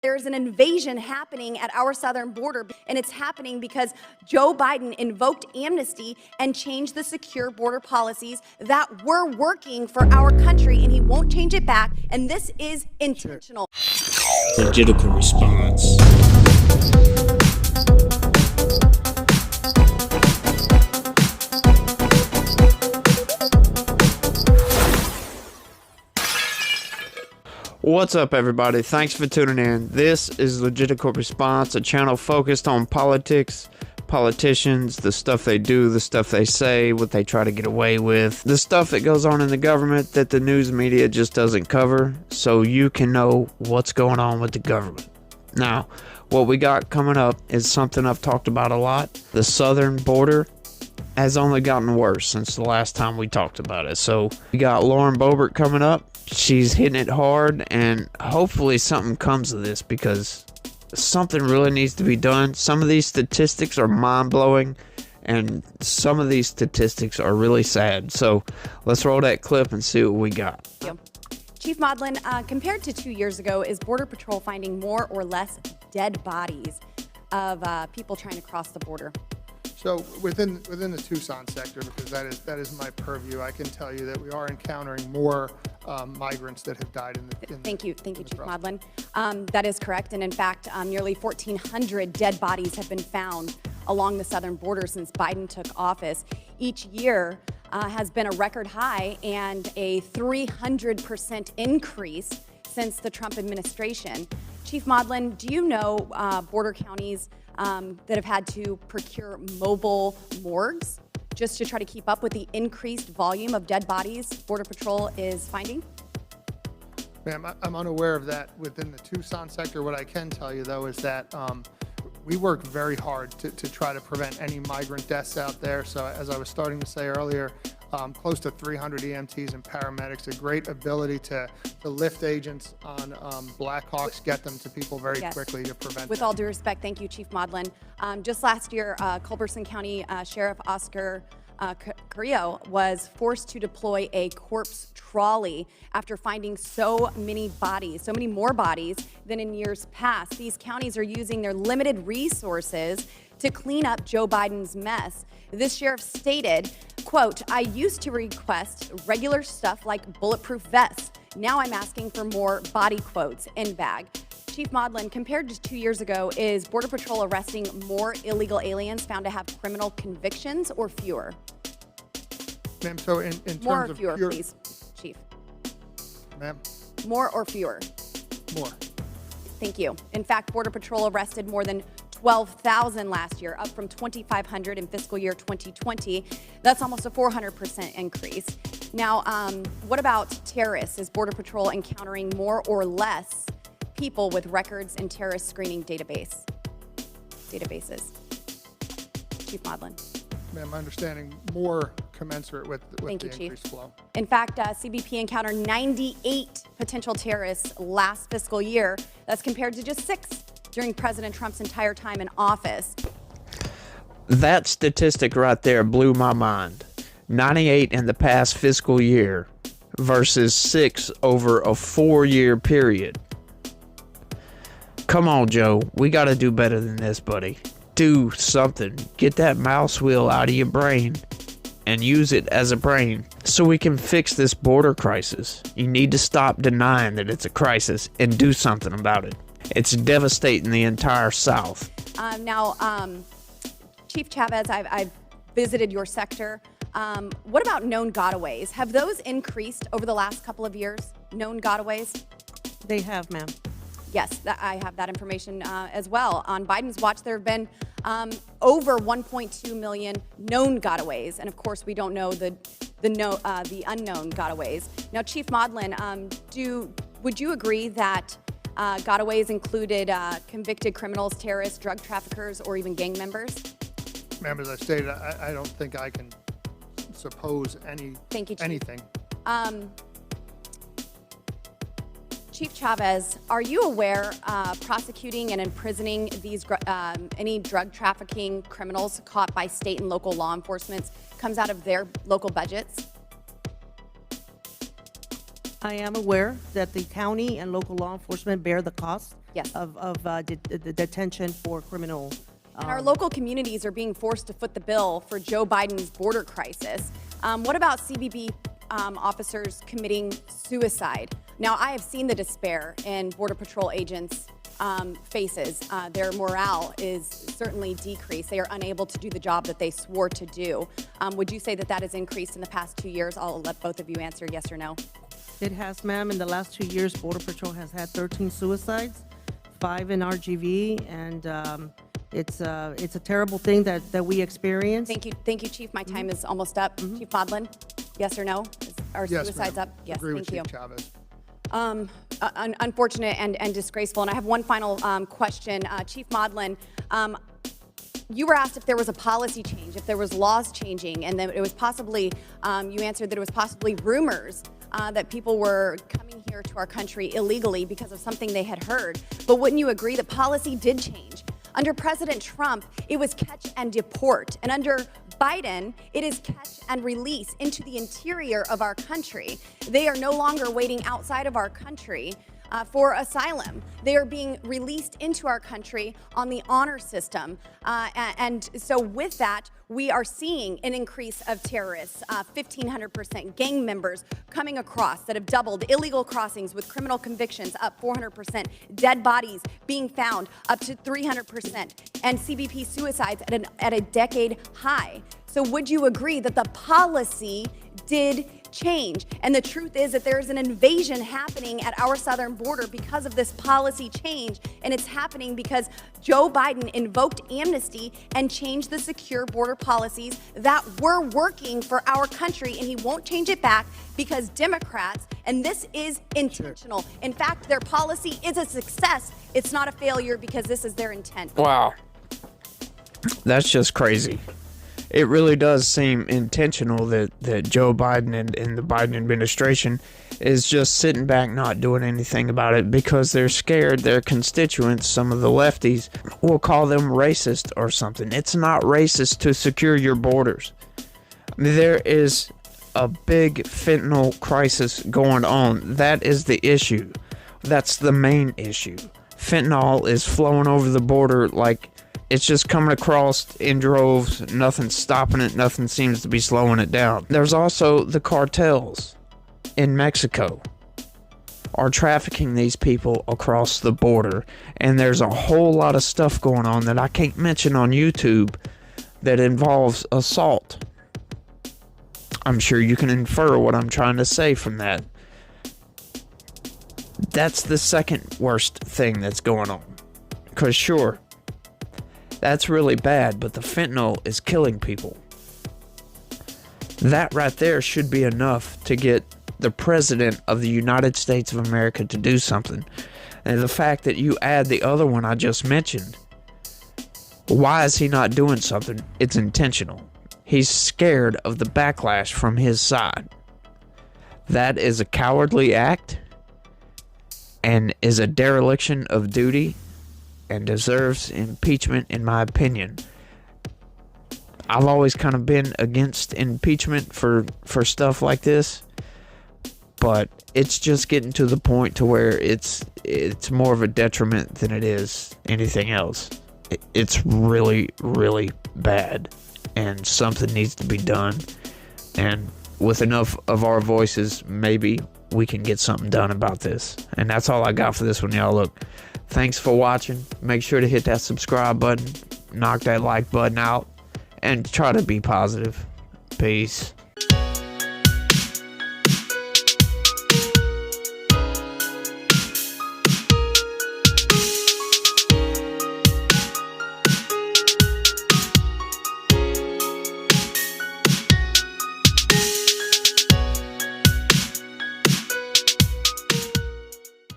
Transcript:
There's an invasion happening at our southern border, and it's happening because Joe Biden invoked amnesty and changed the secure border policies that were working for our country, and he won't change it back, and this is intentional. Legitimate response. What's up, everybody? Thanks for tuning in. This is Legitimate Response, a channel focused on politics, politicians, the stuff they do, the stuff they say, what they try to get away with, the stuff that goes on in the government that the news media just doesn't cover, so you can know what's going on with the government. Now, what we got coming up is something I've talked about a lot. The southern border has only gotten worse since the last time we talked about it. So we got Lauren Boebert coming up. She's hitting it hard, and hopefully something comes of this, because something really needs to be done. Some of these statistics are mind-blowing, and some of these statistics are really sad. So let's roll that clip and see what we got. Chief Modlin, compared to 2 years ago, is Border Patrol finding more or less dead bodies of people trying to cross the border? So within the Tucson sector, because that is my purview, I can tell you that we are encountering more migrants that have died in the Thank you, Chief Modlin. That is correct, and in fact, nearly 1,400 dead bodies have been found along the southern border since Biden took office. Each year has been a record high and a 300% increase since the Trump administration. Chief Modlin, do you know border counties that have had to procure mobile morgues just to try to keep up with the increased volume of dead bodies Border Patrol is finding? Ma'am, I'm unaware of that within the Tucson sector. What I can tell you, though, is that we work very hard to try to prevent any migrant deaths out there. So as I was starting to say earlier, close to 300 EMTs and paramedics, a great ability to lift agents on Blackhawks, get them to people very quickly to prevent With them. all due respect, thank you, Chief Modlin. Just last year, Culberson County Sheriff Oscar Carrillo was forced to deploy a corpse trolley after finding so many bodies, so many more bodies than in years past. These counties are using their limited resources to clean up Joe Biden's mess. This sheriff stated, quote, "I used to request regular stuff like bulletproof vests. Now I'm asking for more body quotes in bag." Chief Modlin, compared to 2 years ago, is Border Patrol arresting more illegal aliens found to have criminal convictions or fewer? Ma'am, so in terms More or of fewer, pure, please, Chief. ma'am, More or fewer? more. Thank you. In fact, Border Patrol arrested more than 12,000 last year, up from 2,500 in fiscal year 2020. That's almost a 400% increase. Now, what about terrorists? Is Border Patrol encountering more or less people with records in terrorist screening databases? Chief Modlin. Ma'am, my understanding more commensurate with Thank the you, Chief. increased flow. In fact, CBP encountered 98 potential terrorists last fiscal year. That's compared to just 6 during President Trump's entire time in office. That statistic right there blew my mind. 98 in the past fiscal year versus 6 over a 4-year period. Come on, Joe. We got to do better than this, buddy. Do something. Get that mouse wheel out of your brain and use it as a brain so we can fix this border crisis. You need to stop denying that it's a crisis and do something about it. It's devastating the entire South. Chief Chavez, I've visited your sector. What about known gotaways? Have those increased over the last couple of years? Known gotaways? They have, ma'am. Yes, I have that information as well. On Biden's watch, there have been over 1.2 million known gotaways, and of course, we don't know the unknown gotaways. Now, Chief Modlin, would you agree that gotaways included convicted criminals, terrorists, drug traffickers, or even gang members? Ma'am, as I stated, I don't think I can suppose Thank you, Chief. anything. Chief Chavez, are you aware prosecuting and imprisoning these any drug trafficking criminals caught by state and local law enforcement comes out of their local budgets? I am aware that the county and local law enforcement bear the cost Yes. of the detention for criminal. And our local communities are being forced to foot the bill for Joe Biden's border crisis. What about CBP officers committing suicide? Now, I have seen the despair in Border Patrol agents' faces. Their morale is certainly decreased. They are unable to do the job that they swore to do. Would you say that that has increased in the past 2 years? I'll let both of you answer yes or no. It has, ma'am. In the last 2 years, Border Patrol has had 13 suicides, 5 in RGV, and it's a terrible thing that we experience. Thank you, Chief. My time is almost up. Chief Modlin, yes or no? Are Yes, suicides ma'am. up? Yes, Agree with thank you. Chief Chavez. Unfortunate and disgraceful. And I have one final question. Chief Modlin, you were asked if there was a policy change, if there was laws changing, and that it was possibly, you answered that it was possibly rumors that people were coming here to our country illegally because of something they had heard. But wouldn't you agree that policy did change? Under President Trump, it was catch and deport. And under Biden, it is catch and release into the interior of our country. They are no longer waiting outside of our country for asylum. They are being released into our country on the honor system. And so with that, we are seeing an increase of terrorists, 1,500%, gang members coming across that have doubled, illegal crossings with criminal convictions up 400%, dead bodies being found up to 300%, and CBP suicides at a decade high. So would you agree that the policy did change? And the truth is that there's an invasion happening at our southern border because of this policy change, and it's happening because Joe Biden invoked amnesty and changed the secure border policies that were working for our country, and he won't change it back because Democrats, and this is intentional. In fact, their policy is a success. It's not a failure because this is their intent. Wow. That's just crazy. It really does seem intentional that Joe Biden and the Biden administration is just sitting back not doing anything about it because they're scared their constituents, some of the lefties, will call them racist or something. It's not racist to secure your borders. I mean, there is a big fentanyl crisis going on. That is the issue. That's the main issue. Fentanyl is flowing over the border like it's just coming across in droves. Nothing's stopping it. Nothing seems to be slowing it down. There's also the cartels in Mexico are trafficking these people across the border. And there's a whole lot of stuff going on that I can't mention on YouTube that involves assault. I'm sure you can infer what I'm trying to say from that. That's the second worst thing that's going on. Because sure, that's really bad, but the fentanyl is killing people. That right there should be enough to get the President of the United States of America to do something. And the fact that you add the other one I just mentioned, why is he not doing something? It's intentional. He's scared of the backlash from his side. That is a cowardly act and is a dereliction of duty and deserves impeachment, in my opinion. I've always kind of been against impeachment for stuff like this, but it's just getting to the point to where it's more of a detriment than it is anything else. It's really, really bad, and something needs to be done. And with enough of our voices, maybe we can get something done about this. And that's all I got for this one, y'all. Look, thanks for watching. Make sure to hit that subscribe button, knock that like button out, and try to be positive. Peace.